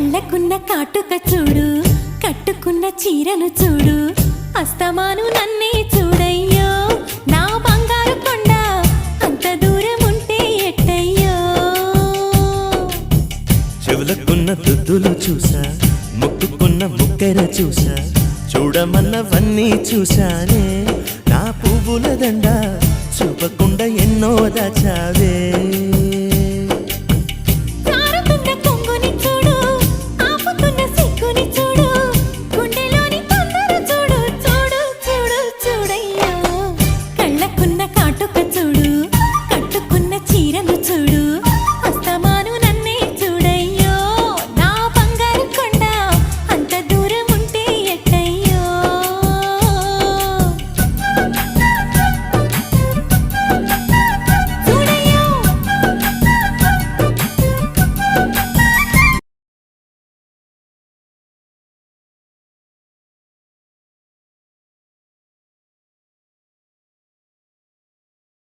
కళ్ళకున్న కాటుక చూడు, కట్టుకున్న చీరను చూడు, అస్తమాను నన్నే చూడయ్యో నా బంగారు కొండ, అంత దూరం ఉంటే ఎట్టయ్యో. చెవులకున్న దుద్దులు చూసా, ముక్కుకున్న ముక్కెర చూసా, చూడమన్నవన్నీ చూశానే. నా పువ్వుల దండ చూపకుండా ఎన్నో దాచావే.